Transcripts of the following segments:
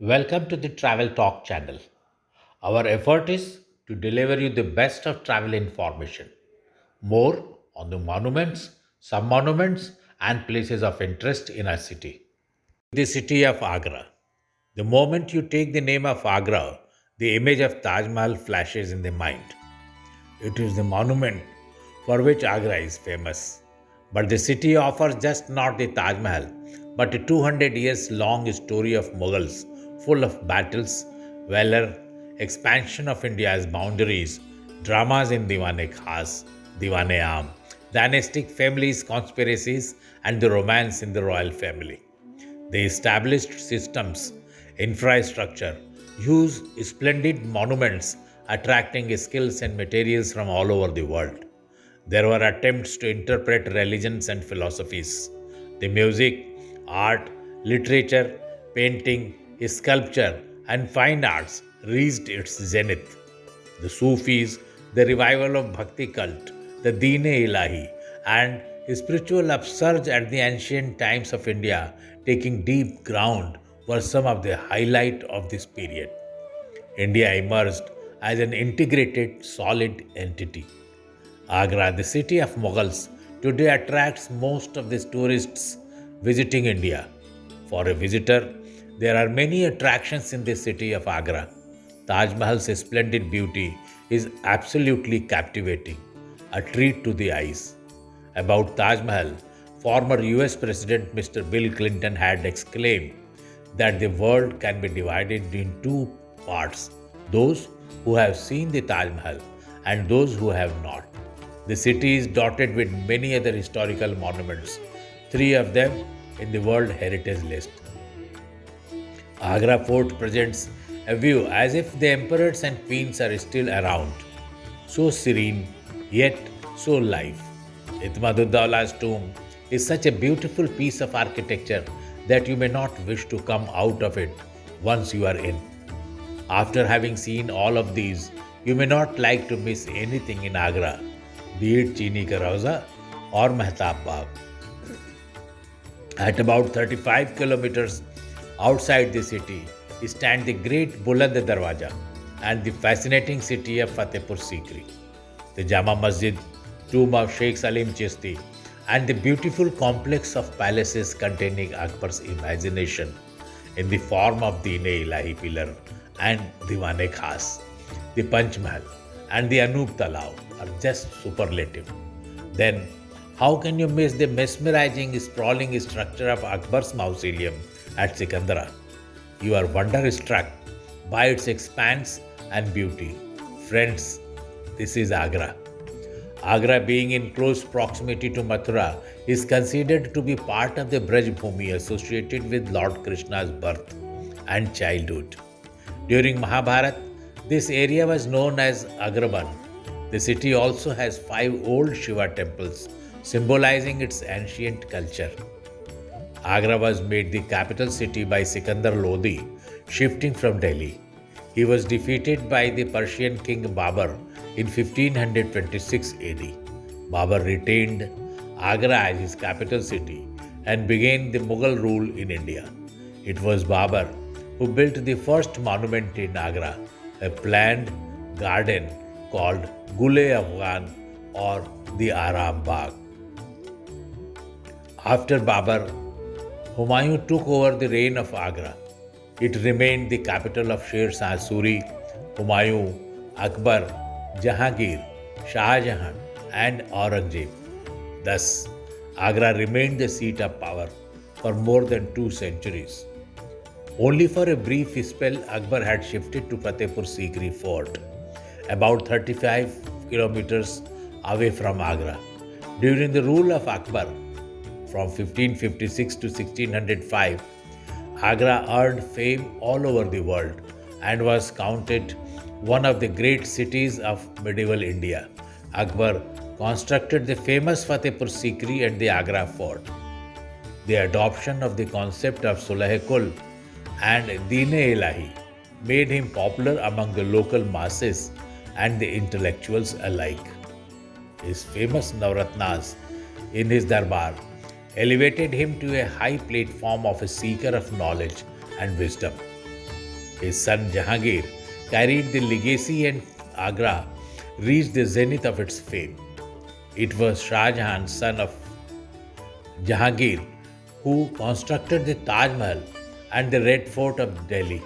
Welcome to the Travel Talk channel. Our effort is to deliver you the best of travel information, more on the monuments, sub monuments, and places of interest in our city. The city of Agra. The moment you take the name of Agra, the image of Taj Mahal flashes in the mind. It is the monument for which Agra is famous. But the city offers just not the Taj Mahal, but a 200 years long story of Mughals, full of battles, valor, expansion of India's boundaries, dramas in Diwane Khas, Diwane Aam, dynastic families, conspiracies, and the romance in the royal family. They established systems, infrastructure, used splendid monuments, attracting skills and materials from all over the world. There were attempts to interpret religions and philosophies. The music, art, literature, painting, sculpture, and fine arts reached its zenith. The Sufis, the revival of Bhakti cult, the Deen-e-Ilahi, and spiritual upsurge at the ancient times of India taking deep ground were some of the highlight of this period. India emerged as an integrated, solid entity. Agra, the city of Mughals, today attracts most of the tourists visiting India. For a visitor, there are many attractions in the city of Agra. Taj Mahal's splendid beauty is absolutely captivating, a treat to the eyes. About Taj Mahal, former US President Mr. Bill Clinton had exclaimed that the world can be divided in two parts, those who have seen the Taj Mahal and those who have not. The city is dotted with many other historical monuments, three of them in the World Heritage List. Agra Fort presents a view as if the emperors and queens are still around, so serene yet so live. Itmaduddaullah's tomb is such a beautiful piece of architecture that you may not wish to come out of it once you are in. After having seen all of these, you may not like to miss anything in Agra, be it Chini Ka Rauza or Mehtab Bagh. At about 35 kilometers outside the city stand the great Buland Darwaja and the fascinating city of Fatehpur Sikri, the Jama Masjid, tomb of Sheikh Salim Chishti, and the beautiful complex of palaces containing Akbar's imagination in the form of the Ilahi pillar and Diwane Khas. The Panch Mahal and the Anup Talao are just superlative. Then, how can you miss the mesmerizing, sprawling structure of Akbar's mausoleum at Sikandar? You are wonderstruck by its expanse and beauty. Friends, this is Agra. Agra, being in close proximity to Mathura, is considered to be part of the Braj Bhumi associated with Lord Krishna's birth and childhood. During Mahabharata, this area was known as Agravana. The city also has five old Shiva temples, symbolizing its ancient culture. Agra was made the capital city by Sikandar Lodi, shifting from Delhi. He was defeated by the Persian king Babur in 1526 AD. Babur retained Agra as his capital city and began the Mughal rule in India. It was Babur who built the first monument in Agra, a planned garden called Gule Afghan or the Aram Bagh. After Babur, Humayun took over the reign of Agra. It remained the capital of Sher Shah Suri, Humayun, Akbar, Jahangir, Shah Jahan, and Aurangzeb. Thus, Agra remained the seat of power for more than 2 centuries. Only for a brief spell, Akbar had shifted to Fatehpur Sikri Fort, about 35 kilometers away from Agra. During the rule of Akbar, from 1556 to 1605, Agra earned fame all over the world and was counted one of the great cities of medieval India. Akbar constructed the famous Fatehpur Sikri and the Agra Fort. The adoption of the concept of Sulh-e-Kul and Deen-e-Ilahi made him popular among the local masses and the intellectuals alike. His famous Navratnas in his darbar elevated him to a high platform of a seeker of knowledge and wisdom. His son Jahangir carried the legacy and Agra reached the zenith of its fame. It was Shah Jahan, son of Jahangir, who constructed the Taj Mahal and the Red Fort of Delhi.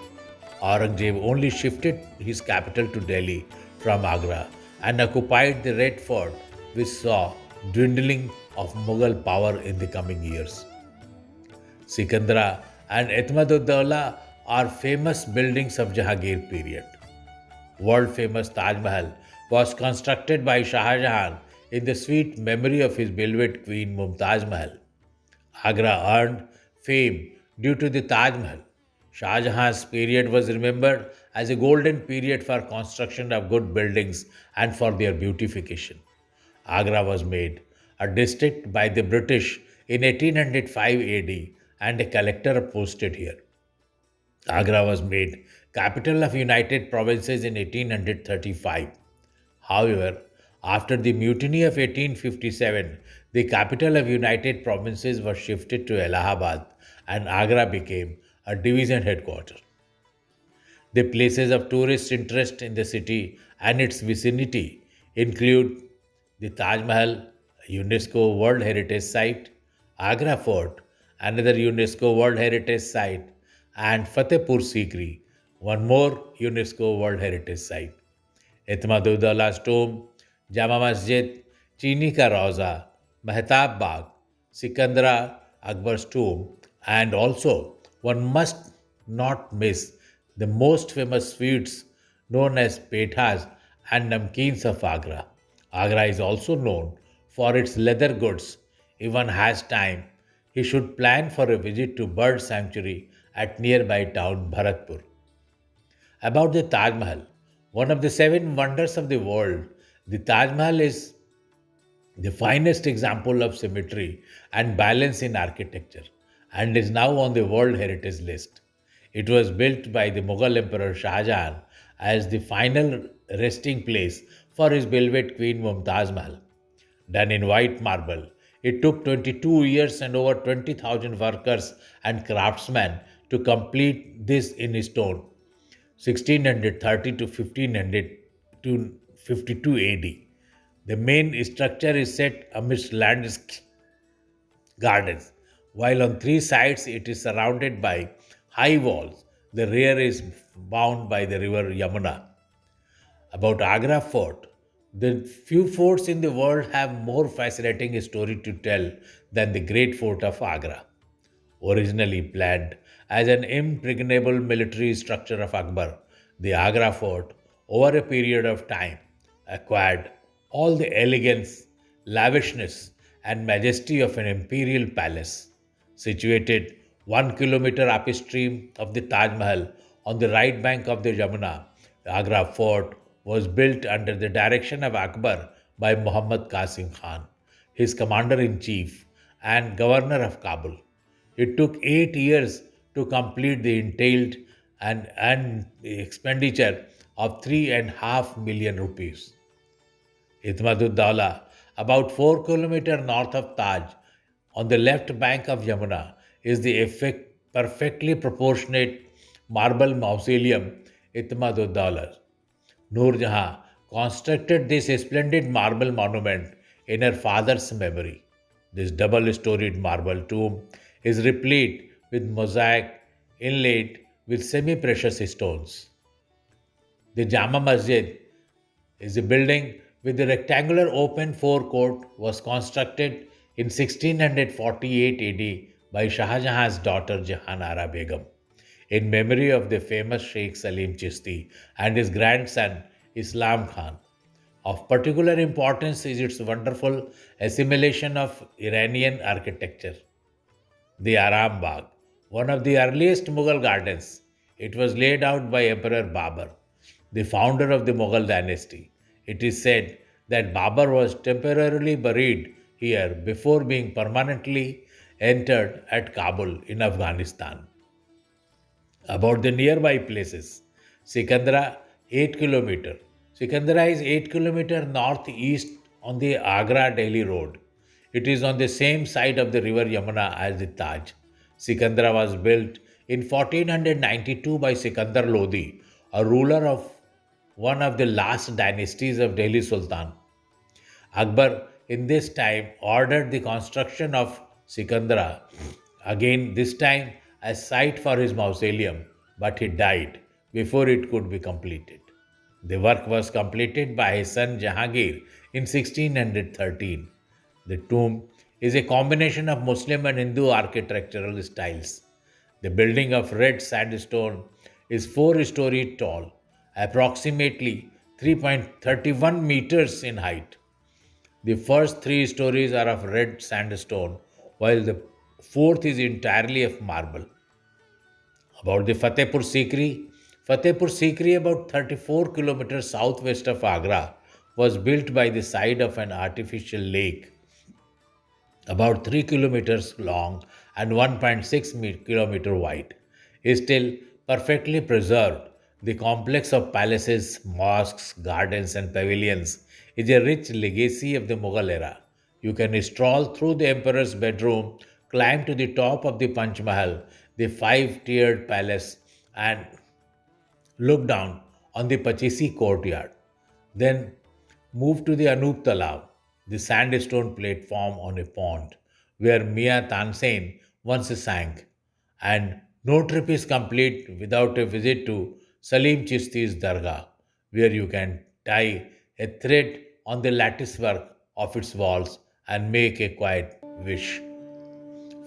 Aurangzeb only shifted his capital to Delhi from Agra and occupied the Red Fort, which saw dwindling of Mughal power in the coming years. Sikandra and Etmaduddaulah are famous buildings of Jahangir period. World famous Taj Mahal was constructed by Shah Jahan in the sweet memory of his beloved queen Mumtaz Mahal. Agra earned fame due to the Taj Mahal. Shah Jahan's period was remembered as a golden period for construction of good buildings and for their beautification. Agra was made a district by the British in 1805 AD and a collector posted here. Agra was made capital of United Provinces in 1835. However, after the mutiny of 1857, the capital of United Provinces was shifted to Allahabad and Agra became a division headquarters. The places of tourist interest in the city and its vicinity include the Taj Mahal, a UNESCO World Heritage Site, Agra Fort, another UNESCO World Heritage Site, and Fatehpur Sikri, one more UNESCO World Heritage Site. Itmaduddaullah's tomb, Jama Masjid, Chini Ka Roza, Mehtab Bagh, Sikandra Akbar's tomb, and also one must not miss the most famous sweets known as Pethas and Namkeens of Agra. Agra is also known for its leather goods. If one has time, he should plan for a visit to bird sanctuary at nearby town Bharatpur. About the Taj Mahal, one of the seven wonders of the world, the Taj Mahal is the finest example of symmetry and balance in architecture and is now on the World Heritage List. It was built by the Mughal Emperor Shah Jahan as the final resting place for his beloved Queen Mumtaz Mahal. Done in white marble, it took 22 years and over 20,000 workers and craftsmen to complete this in stone 1630 to 1500 to 52 AD. The main structure is set amidst landscapes gardens, while on three sides it is surrounded by high walls. The rear is bound by the river Yamuna. About Agra Fort, the few forts in the world have more fascinating story to tell than the Great Fort of Agra. Originally planned as an impregnable military structure of Akbar, the Agra Fort, over a period of time, acquired all the elegance, lavishness, and majesty of an imperial palace. Situated 1 kilometer upstream of the Taj Mahal on the right bank of the Jamuna, the Agra Fort was built under the direction of Akbar by Muhammad Qasim Khan, his commander in chief and governor of Kabul. It took 8 years to complete the entailed and the expenditure of 3.5 million rupees. Itmaduddaulah, about 4 kilometers north of Taj, on the left bank of Yamuna, is the perfectly proportionate marble mausoleum Itmaduddaulah. Noor Jahan constructed this splendid marble monument in her father's memory. This double storied marble tomb is replete with mosaic inlaid with semi precious stones. The Jama Masjid is a building with a rectangular open forecourt was constructed in 1648 AD by Shah Jahan's daughter Jahanara Begum in memory of the famous Sheikh Salim Chishti and his grandson Islam Khan. Of particular importance is its wonderful assimilation of Iranian architecture. The Aram Bagh, one of the earliest Mughal gardens. It was laid out by Emperor Babur, the founder of the Mughal dynasty. It is said that Babur was temporarily buried here before being permanently entered at Kabul in Afghanistan. About the nearby places, Sikandra 8 kilometer. Sikandra is 8 kilometer northeast on the Agra Delhi road. It is on the same side of the river Yamuna as the Taj. Sikandra was built in 1492 by Sikandar Lodi, a ruler of one of the last dynasties of Delhi Sultan. Akbar, in this time, ordered the construction of Sikandara, again, this time a site for his mausoleum, but he died before it could be completed. The work was completed by his son Jahangir in 1613. The tomb is a combination of Muslim and Hindu architectural styles. The building of red sandstone is 4 stories tall, approximately 3.31 meters in height. The first 3 stories are of red sandstone, while the fourth is entirely of marble. About the Fatehpur Sikri, about 34 kilometers southwest of Agra, was built by the side of an artificial lake about 3 kilometers long and 1.6 kilometer wide, is still perfectly preserved. The complex of palaces, mosques, gardens, and pavilions is a rich legacy of the Mughal era. You can stroll through the emperor's bedroom, climb to the top of the Taj Mahal, the five-tiered palace, and look down on the Pachisi courtyard. Then move to the Anup Talab, the sandstone platform on a pond where Mia Tansen once sank. And no trip is complete without a visit to Salim Chisti's Dargah, where you can tie a thread on the latticework of its walls and make a quiet wish.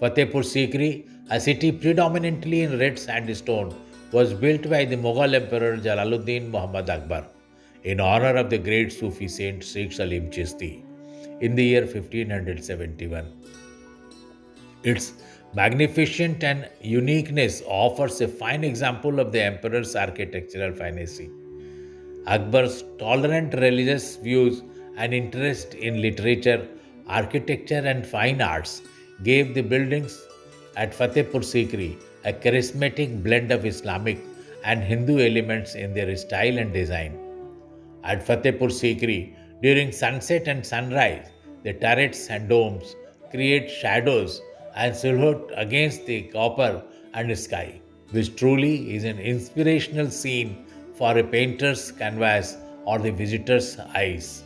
Fatehpur Sikri, a city predominantly in red sandstone, was built by the Mughal Emperor Jalaluddin Muhammad Akbar in honor of the great Sufi saint Sheikh Salim Chishti in the year 1571. Its magnificence and uniqueness offers a fine example of the emperor's architectural fantasy. Akbar's tolerant religious views and interest in literature, architecture, and fine arts gave the buildings at Fatehpur Sikri a charismatic blend of Islamic and Hindu elements in their style and design. At Fatehpur Sikri, during sunset and sunrise, the turrets and domes create shadows and silhouette against the copper and sky, which truly is an inspirational scene for a painter's canvas or the visitor's eyes.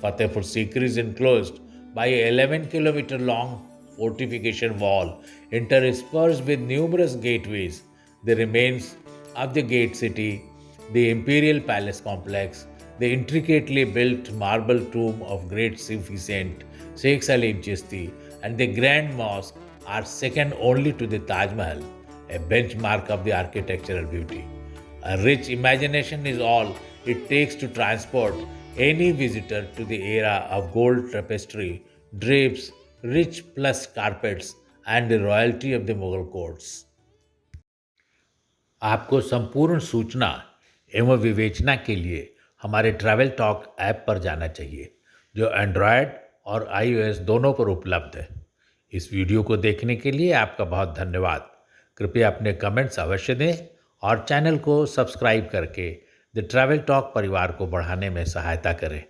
Fatehpur Sikri is enclosed by a 11-kilometer long fortification wall interspersed with numerous gateways. The remains of the gate city, the imperial palace complex, the intricately built marble tomb of great Sufi saint Sheikh Salim Chishti, and the grand mosque are second only to the Taj Mahal, a benchmark of the architectural beauty. A rich imagination is all it takes to transport any visitor to the era of gold tapestry, drapes, rich plush carpets, and the royalty of the Mughal courts. आपको संपूर्ण सूचना एवं विवेचना के लिए हमारे travel talk app पर जाना चाहिए, जो एंड्रॉयड और आईओएस दोनों पर उपलब्ध है। इस वीडियो को देखने के लिए आपका बहुत धन्यवाद। कृपया अपने कमेंट्स अवश्य दें और चैनल को सब्सक्राइब करके द ट्रैवल टॉक परिवार को बढ़ाने में सहायता करें।